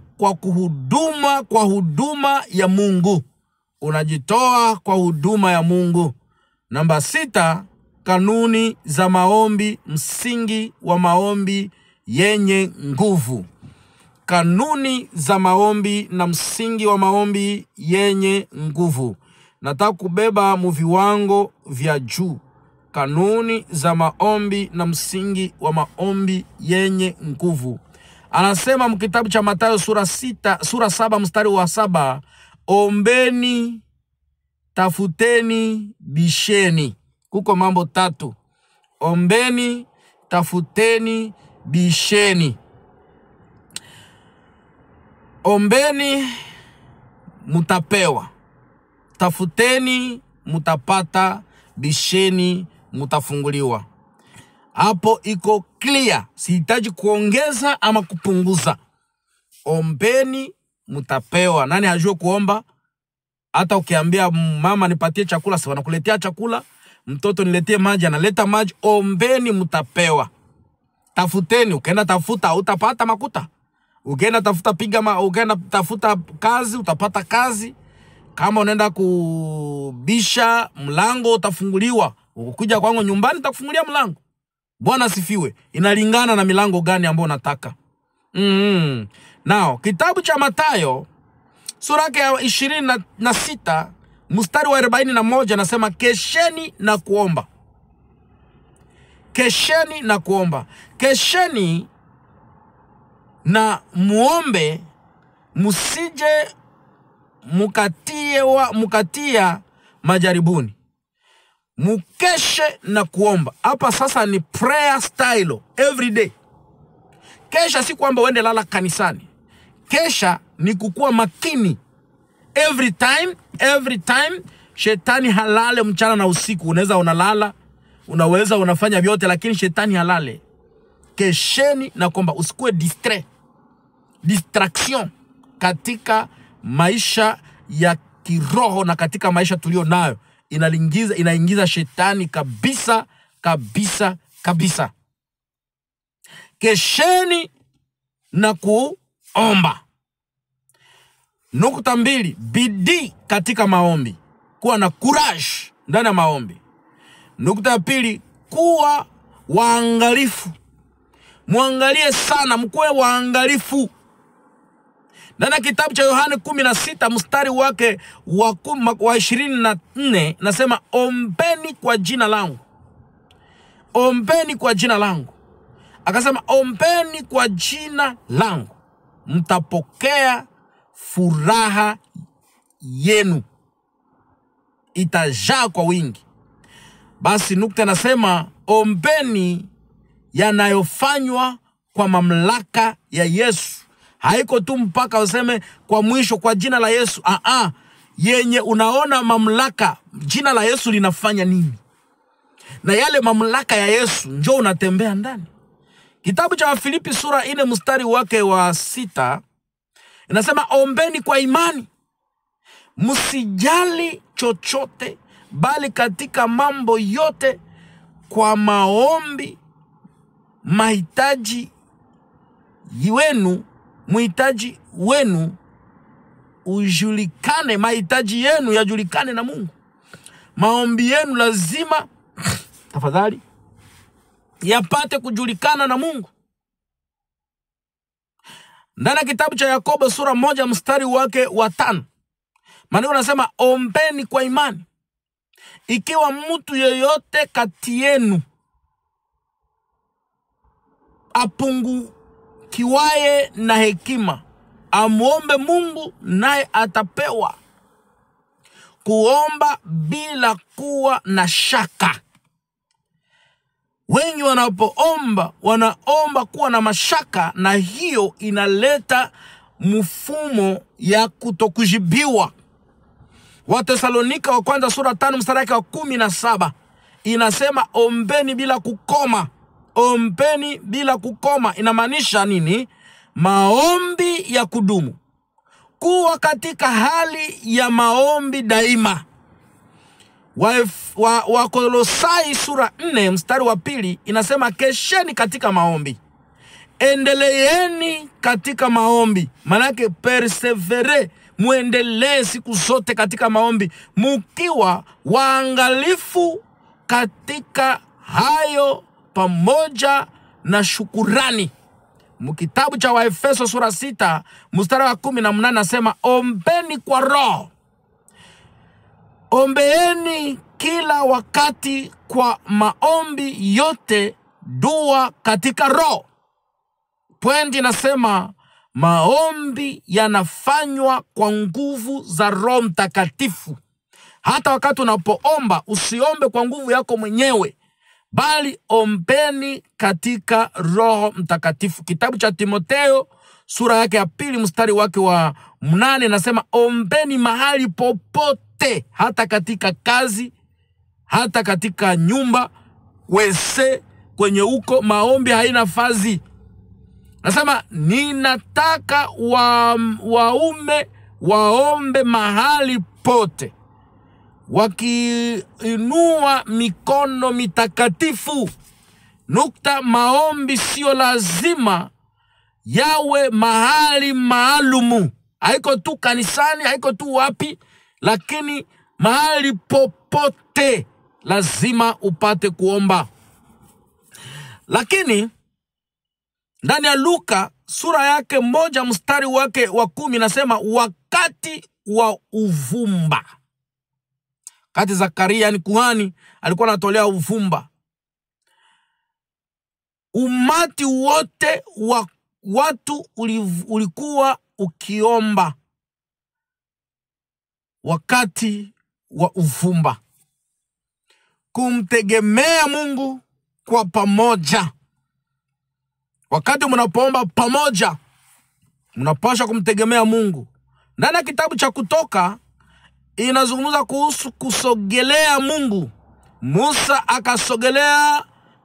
kwa huduma ya Mungu. Unajitoa kwa huduma ya Mungu. Namba 6, kanuni za maombi, msingi wa maombi yenye nguvu. Kanuni za maombi na msingi wa maombi yenye nguvu. Nataka kubeba viwango vya juu. Kanuni za maombi na msingi wa maombi yenye nguvu. Anasema mkitabu cha Mathayo sura 7 mstari wa 7, ombeni, tafuteni, bisheni. Kuko mambo 3. Ombeni, tafuteni, bisheni. Ombeni mutapewa. Tafuteni, mutapata. Bisheni, mutafunguliwa. Hapo iko clear. Sihitaji kuongeza ama kupunguza. Ombeni, mutapewa. Nani hajue kuomba? Hata ukiambia mama nipatie chakula, si wanakuletea chakula. Mtoto niletee maji, analeta maji. Ombeni, mutapewa. Tafuteni, ukienda tafuta utapata makuta. Ukienda tafuta ukienda tafuta kazi utapata kazi. Kama unaenda kubisha mlango utafunguliwa. Ukikuja kwangu nyumbani nitakufungulia mlango. Bwana asifiwe. Inalingana na milango gani ambayo unataka. Now, kitabu cha Mathayo sura ya 26 mstari wa 41 nasema kesheni na kuomba. Kesheni na kuomba. Kesheni na muombe musije mukatia majaribuni. Mukeshe na kuomba. Hapa sasa ni prayer style every day. Kesha si kwamba uende lala kanisani. Kesha ni kukua makini. Every time shetani halale mchana na usiku. Unaweza unalala, unaweza unafanya vyote, lakini shetani halale. Kesheni na kuomba. Usikue distraction katika maisha ya kiroho na katika maisha tulio nayo. Inaingiza shetani kabisa. Kesheni na kuomba. Nukta 2, bidii katika maombi. Kuwa na courage ndani ya maombi. Nukta 2, kuwa waangalifu. Muangalie sana, mkuwe waangalifu. Ndani ya kitabu cha Yohane 16 mstari wake wa 24 nasema ombeni kwa jina langu. Ombeni kwa jina langu. Akasema ombeni kwa jina langu, mtapokea furaha yenu, itajaa kwa wingi. Basi nukta nasema ombeni yanayofanywa kwa mamlaka ya Yesu. Haiko tu mpaka useme kwa mwisho kwa jina la Yesu. Yenye unaona mamlaka, jina la Yesu linafanya nini? Na yale mamlaka ya Yesu njoo unatembea ndani. Kitabu cha Wafilipi sura 4 mstari wake wa 6 inasema ombeni kwa imani. Msijali chochote, bali katika mambo yote kwa maombi mahitaji wenu ujulikane, mahitaji yenu yajulikane na Mungu. Maombi yenu lazima tafadhali yapate kujulikana na Mungu. Ndani ya kitabu cha Yakobo sura 1 mstari wake wa 5 maandiko yanasema ombeni kwa imani. Ikiwa mtu yeyote kati yenu apungukiwaye na hekima, amuombe Mungu naye atapewa. Kuomba bila kuwa na shaka. Wengi wanapoomba wanaomba kuwa na mashaka, na hiyo inaleta mfumo ya kutokujibiwa. Wathesalonika wa kwanza sura 5 mstari wa 17 inasema ombeni bila kukoma. Ombeni bila kukoma inamaanisha nini? Maombi ya kudumu. Kuwa katika hali ya maombi daima. Wakolosai sura 4 mstari wa 2 inasema kesheni katika maombi. Endeleeni katika maombi. Manake persevere, muendelee siku zote katika maombi, mukiwa waangalifu katika hayo pamoja na shukurani. Mkitabu cha Waefeso sura 6 mstari wa 18 nasema ombeni kwa roho. Ombeeni kila wakati kwa maombi yote, dua katika roho. Pointi nasema maombi yanafanywa kwa nguvu za Roho Mtakatifu. Hata wakati unapoomba usiombe kwa nguvu yako mwenyewe, bali ombeni katika Roho Mtakatifu. Kitabu cha Timotheo sura yake ya 2 mstari wake wa 8 nasema ombeni mahali popote, hata katika kazi, hata katika nyumba, wese kwenye uko, maombi haina fazi. Nasema ninataka waume waombe mahali pote, wakiinua mikono mitakatifu. Nukta, maombi sio lazima yawe mahali maalumu. Haiko tu kanisani, haiko tu wapi, lakini mahali popote lazima upate kuomba. Lakini ndani ya Luka sura yake 1 mstari wake wa 10 nasema wakati wa uvumba. Kati Zakaria ni kuhani alikuwa anatolea uvumba, umati wote wa watu ulikuwa ukiomba wakati wa uvumba, kumtegemea Mungu kwa pamoja. Wakati mnapoomba pamoja, mnapaswa kumtegemea Mungu. Ndani ya kitabu cha Kutoka inazungumza kuhusu kusogelea Mungu. Musa akasogelea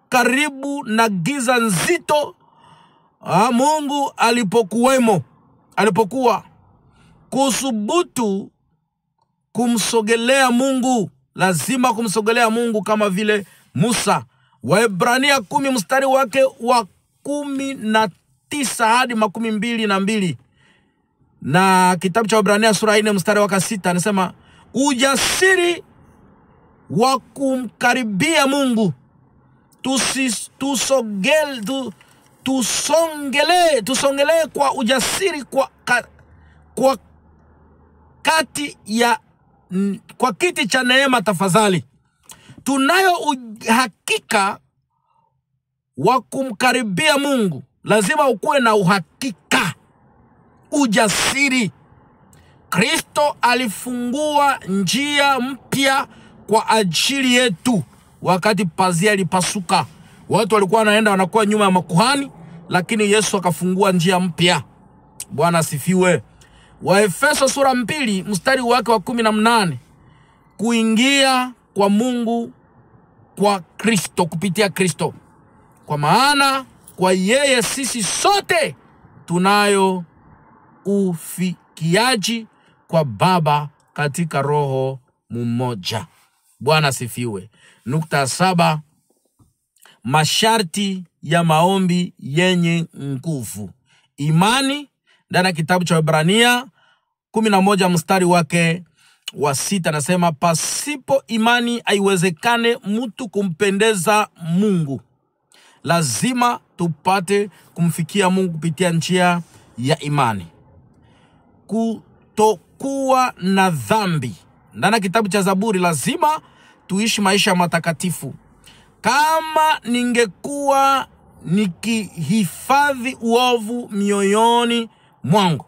karibu na giza nzito Mungu alipokuwa. Kusubutu kumsogelea Mungu, lazima kumsogelea Mungu kama vile Musa. Waebrania 10 mstari wake wa 19 hadi 22. Na kitabu cha Waebrania sura 4 mstari wa 6 anasema ujasiri wa kumkaribia Mungu. Tusongelee kwa ujasiri kwa kiti cha neema tafadhali. Tunayo uhakika wa kumkaribia Mungu. Lazima ukuwe na uhakika, ujasiri. Kristo alifungua njia mpya kwa ajili yetu. Wakati pazia lipasuka, watu walikuwa wanaenda wanakuwa nyuma ya makuhani, lakini Yesu akafungua njia mpya. Bwana asifiwe. Waefeso sura 2 mstari wake wa 18, kuingia kwa Mungu kwa Kristo, kupitia Kristo. Kwa maana kwa yeye sisi sote tunayo ufikiaji kwa Baba katika Roho mmoja. Bwana asifiwe. Nukta 7, masharti ya maombi yenye nguvu. Imani, ndani ya kitabu cha Waebrania 11 mstari wake wa 6 nasema pasipo imani haiwezekane mtu kumpendeza Mungu. Lazima tupate kumfikia Mungu kupitia njia ya imani. Kutokuwa na dhambi, ndani ya kitabu cha Zaburi, lazima tuishi maisha matakatifu. Kama ningekuwa nikihifadhi uovu mioyoni mwangu,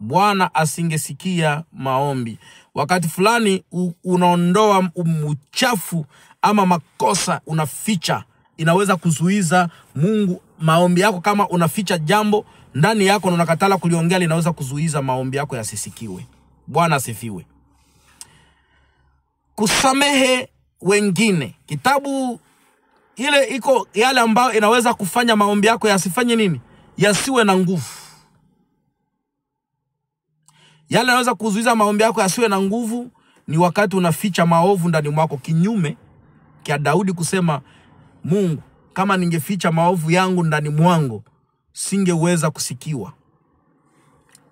Bwana asingesikia maombi. Wakati fulani unaondoa uchafu ama makosa unaficha, inaweza kuzuiza Mungu maombi yako. Kama unaficha jambo ndani yako na unakatala kuliongea, linaweza kuzuiza maombi yako yasisikiwe. Bwana asifiwe. Kusamehe wengine, kitabu ile iko yale ambayo inaweza kufanya maombi yako yasifanye nini? Yasiwe na nguvu. Yale yanaweza kuzuiza maombi yako yasiwe na nguvu ni wakati unaficha maovu ndani mwako, kinyume kia Daudi kusema, Mungu, kama ningeficha maovu yangu ndani mwangu, singeweza kusikiwa.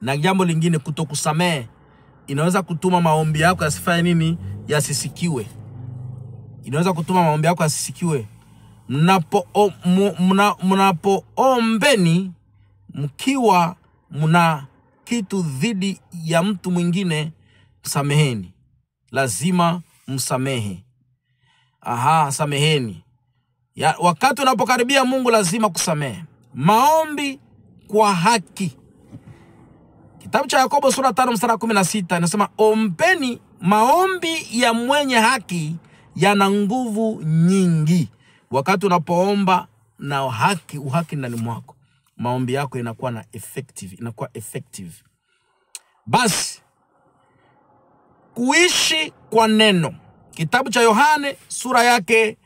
Na jambo lingine, kutokusamehe inaweza kutuma maombi yako yasifanye nini? Yasisikiwe. Inaweza kutuma maombi yako yasisikiwe. Mnapoombeni mkiwa mna kitu dhidi ya mtu mwingine, sameheni. Lazima msamehe. Sameheni. Wakati unapokaribia Mungu lazima kusamehe. Maombi kwa haki. Kitabu cha Yakobo sura 5 mstari 16 inasema maombi ya mwenye haki yana nguvu nyingi. Wakati unapoomba na uhaki ndani mwako, maombi yako inakuwa effective. Basi kuishi kwa neno. Kitabu cha Yohane sura yake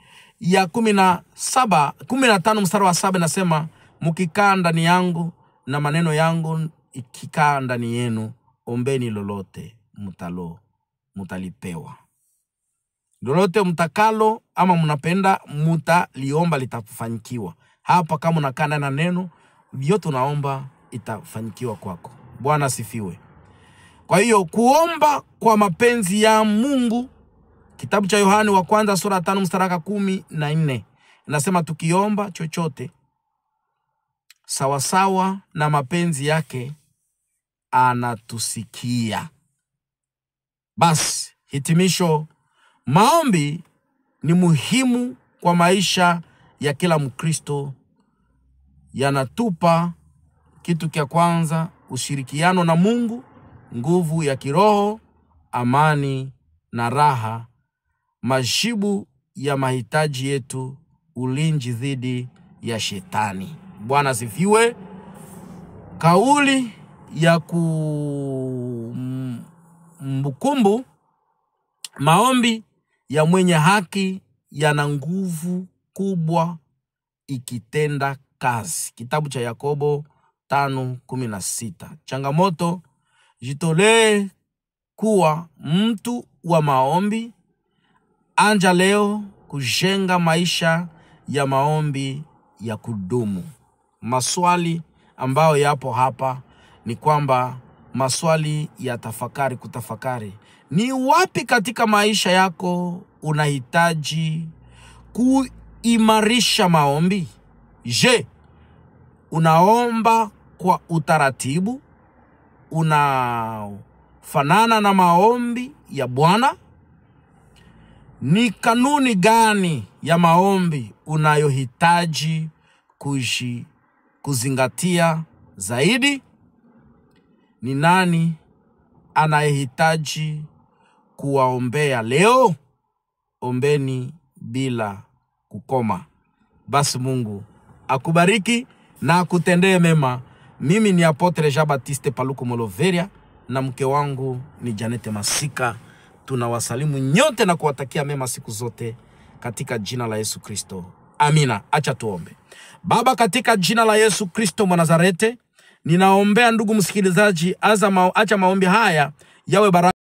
ya 15 mstari wa 7 nasema, mkikaa ndani yangu na maneno yangu ikikaa ndani yenu, ombeni lolote mutalipewa. Lolote mtakalo ama mnapenda mutaliomba litafanikiwa. Hapa kama unakaa ndani na neno, vyote unaomba itafanikiwa kwako. Bwana asifiwe. Kwa hiyo kuomba kwa mapenzi ya Mungu, kitabu cha Yohane wa kwanza sura 5 mstari wa 14 inasema, tukiomba chochote sawasawa na mapenzi yake anatusikia. Basi hitimisho, maombi ni muhimu kwa maisha ya kila Mkristo. Yanatupa kitu cha kwanza, ushirikiano na Mungu, nguvu ya kiroho, amani na raha, majibu ya mahitaji yetu, ulinzi dhidi ya shetani. Bwana asifiwe. Kauli ya kumbukumbu, maombi ya mwenye haki yana nguvu kubwa ikitenda kazi. Kitabu cha Yakobo 5:16. Changamoto, jitolee kuwa mtu wa maombi. Anja leo kujenga maisha ya maombi ya kudumu. Maswali ambayo yapo hapa ni kwamba maswali ya kutafakari. Ni wapi katika maisha yako unahitaji kuimarisha maombi? Je, unaomba kwa utaratibu? Unafanana na maombi ya Bwana? Ni kanuni gani ya maombi unayohitaji kuzingatia zaidi? Ni nani anayehitaji kuwaombea leo? Ombeni bila kukoma. Basi Mungu akubariki na akutendee mema. Mimi ni Apotre Jean Baptiste Paluku Moloveria na mke wangu ni Janete Masika. Tunawasalimu nyote na kuwatakia mema siku zote katika jina la Yesu Kristo. Amina. Acha tuombe. Baba, katika jina la Yesu Kristo wa Nazareti, ninaombea ndugu msikilizaji, acha maombi haya yawe baraka